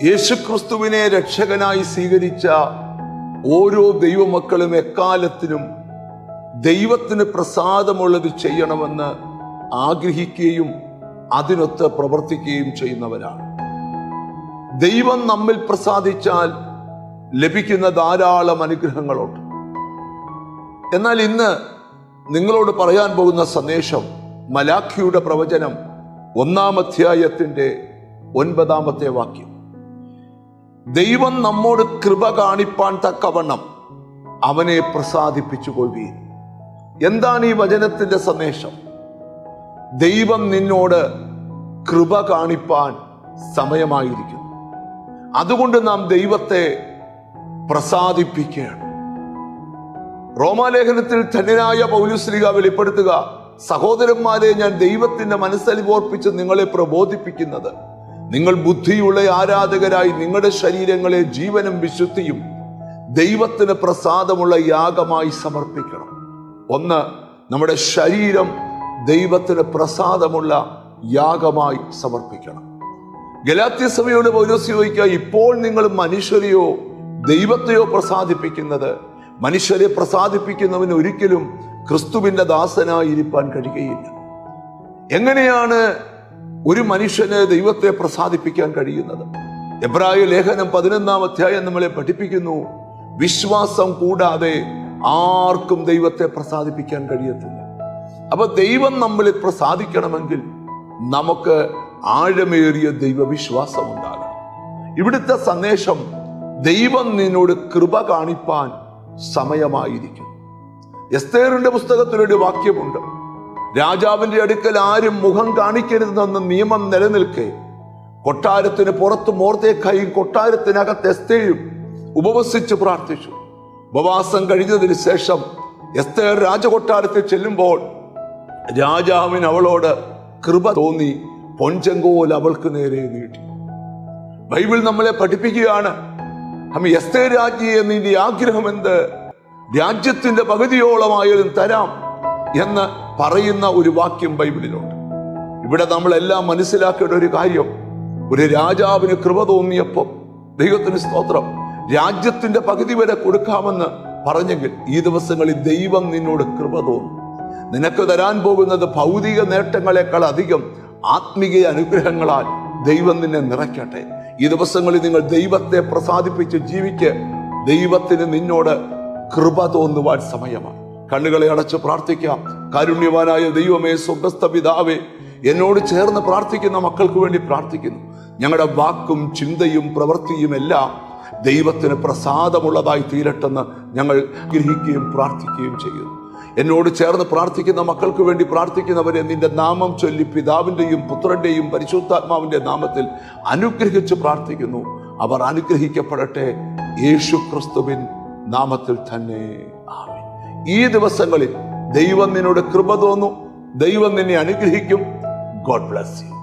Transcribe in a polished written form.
യേശുക്രിസ്തുവിനെ രക്ഷകനായി സ്വീകരിച്ച ഓരോ ദൈവമക്കളും എക്കാലത്തിനും ദൈവത്തിന് പ്രസാദമുള്ളത് ചെയ്യണമെന്ന് ആഗ്രഹിക്കുകയും അതിനൊത്ത് പ്രവർത്തിക്കുകയും ചെയ്യുന്നവരാണ്. ദൈവം നമ്മിൽ പ്രസാദിച്ചാൽ ലഭിക്കുന്ന ധാരാളം അനുഗ്രഹങ്ങളുണ്ട്. എന്നാൽ ഇന്ന് നിങ്ങളോട് പറയാൻ പോകുന്ന സന്ദേശം മലാഖിയുടെ പ്രവചനം 1-ാം അധ്യായത്തിന്റെ 9-ാമത്തെ വാക്യം. ദൈവം നമ്മോട് കൃപ കാണിപ്പാൻ തക്കവണ്ണം അവനെ പ്രസാദിപ്പിച്ചു കൊള്ളുവീൻ. എന്താണ് ഈ വചനത്തിന്റെ സന്ദേശം? ദൈവം നിന്നോട് കൃപ കാണിപ്പാൻ സമയമായിരിക്കുന്നു. അതുകൊണ്ട് നാം ദൈവത്തെ പ്രസാദിപ്പിക്കുകയാണ്. റോമാലേഖനത്തിൽ ധന്യനായ പൗലോസ്ലീഹ വെളിപ്പെടുത്തുക, സഹോദരന്മാരെ, ഞാൻ ദൈവത്തിന്റെ മനസ്സലിവോർപ്പിച്ച് നിങ്ങളെ പ്രബോധിപ്പിക്കുന്നത്, നിങ്ങൾ ബുദ്ധിയുള്ള ആരാധകരായി നിങ്ങളുടെ ശരീരങ്ങളെ ജീവനും വിശുദ്ധിയും ദൈവത്തിന് പ്രസാദമുള്ള യാഗമായി സമർപ്പിക്കണം. ഒന്ന്, നമ്മുടെ ശരീരം ദൈവത്തിന് പ്രസാദമുള്ള യാഗമായി സമർപ്പിക്കണം. ഗലാത്യ സഭയോട് പൗലോസ് ചോദിക്കുക, ഇപ്പോൾ നിങ്ങൾ മനുഷ്യരെയോ ദൈവത്തെയോ പ്രസാദിപ്പിക്കുന്നത്? മനുഷ്യരെ പ്രസാദിപ്പിക്കുന്നവന് ഒരിക്കലും ക്രിസ്തുവിന്റെ ദാസനായി ഇരിപ്പാൻ കഴിയുകയില്ല. എങ്ങനെയാണ് ഒരു മനുഷ്യന് ദൈവത്തെ പ്രസാദിപ്പിക്കാൻ കഴിയുന്നത്? എബ്രായ ലേഖനം 11-ാം അധ്യായം നമ്മളെ പഠിപ്പിക്കുന്നു, വിശ്വാസം കൂടാതെ ആർക്കും ദൈവത്തെ പ്രസാദിപ്പിക്കാൻ കഴിയത്തില്ല. അപ്പൊ ദൈവം നമ്മളിൽ പ്രസാദിക്കണമെങ്കിൽ നമുക്ക് ആഴമേറിയ ദൈവവിശ്വാസം ഉണ്ടാകണം. ഇവിടുത്തെ സന്ദേശം, ദൈവം നിന്നോട് കൃപ കാണിപ്പാൻ സമയമായിരിക്കും. എസ്തേറിന്റെ പുസ്തകത്തിലൊരു വാക്യമുണ്ട്, രാജാവിന്റെ അടുക്കൽ ആരും മുഖം കാണിക്കരുതെന്ന നിയമം നിലനിൽക്കെ കൊട്ടാരത്തിന് പുറത്ത് മൊർദെഖായും കൊട്ടാരത്തിനകത്ത് എസ്തേരും ഉപവസിച്ച് പ്രാർത്ഥിച്ചു. ഉപവാസം കഴിഞ്ഞതിന് ശേഷം എസ്തേർ രാജകൊട്ടാരത്തിൽ ചെല്ലുമ്പോൾ രാജാവിന് അവളോട് കൃപ തോന്നി പൊൻചെങ്കോൽ അവൾക്ക് നേരെ നീട്ടി. ബൈബിൾ നമ്മളെ പഠിപ്പിക്കുകയാണ്, എസ്തേർ രാജ്ഞിയെ, നിന്റെ ആഗ്രഹം എന്ത്? രാജ്യത്തിന്റെ പകുതിയോളമായാലും തരാം എന്ന് പറയുന്ന ഒരു വാക്യം ബൈബിളിലുണ്ട്. ഇവിടെ നമ്മളെല്ലാം മനസ്സിലാക്കേണ്ട ഒരു കാര്യം, ഒരു രാജാവിന് കൃപ തോന്നിയപ്പോൾ ദൈവത്തിന് സ്തോത്രം, രാജ്യത്തിന്റെ പകുതി വരെ കൊടുക്കാമെന്ന് പറഞ്ഞെങ്കിൽ ഈ ദിവസങ്ങളിൽ ദൈവം നിന്നോട് കൃപ തോന്നും. നിനക്ക് തരാൻ പോകുന്നത് ഭൗതിക നേട്ടങ്ങളെക്കാൾ അധികം ആത്മീയ അനുഗ്രഹങ്ങളാൽ ദൈവം നിന്നെ നിറയ്ക്കട്ടെ. ഈ ദിവസങ്ങളിൽ നിങ്ങൾ ദൈവത്തെ പ്രസാദിപ്പിച്ച് ജീവിക്ക്. ദൈവത്തിന് നിന്നോട് കൃപ തോന്നുവാൻ സമയമാണ്. കണ്ണുകളെ അടച്ച് പ്രാർത്ഥിക്കാം. കാരുണ്യവാനായ ദൈവമേ, സ്വർഗ്ഗസ്ഥ പിതാവേ, എന്നോട് ചേർന്ന് പ്രാർത്ഥിക്കുന്ന മക്കൾക്ക് വേണ്ടി പ്രാർത്ഥിക്കുന്നു. ഞങ്ങളുടെ വാക്കും ചിന്തയും പ്രവൃത്തിയും എല്ലാം ദൈവത്തിന് പ്രസാദമുള്ളതായി തീരട്ടെന്ന് ഞങ്ങൾ ആഗ്രഹിക്കുകയും പ്രാർത്ഥിക്കുകയും ചെയ്യുന്നു. എന്നോട് ചേർന്ന് പ്രാർത്ഥിക്കുന്ന മക്കൾക്ക് വേണ്ടി പ്രാർത്ഥിക്കുന്നവരെ നിന്റെ നാമം ചൊല്ലി പിതാവിൻ്റെയും പുത്രന്റെയും പരിശുദ്ധാത്മാവിന്റെ നാമത്തിൽ അനുഗ്രഹിച്ച് പ്രാർത്ഥിക്കുന്നു. അവർ അനുഗ്രഹിക്കപ്പെടട്ടെ, യേശു ക്രിസ്തുവിൻ നാമത്തിൽ തന്നെ. ആമേൻ. ഈ ദിവസങ്ങളിൽ ദൈവം നിന്നോട് കൃപ തോന്നും. ദൈവം നിന്നെ അനുഗ്രഹിക്കും. God bless you.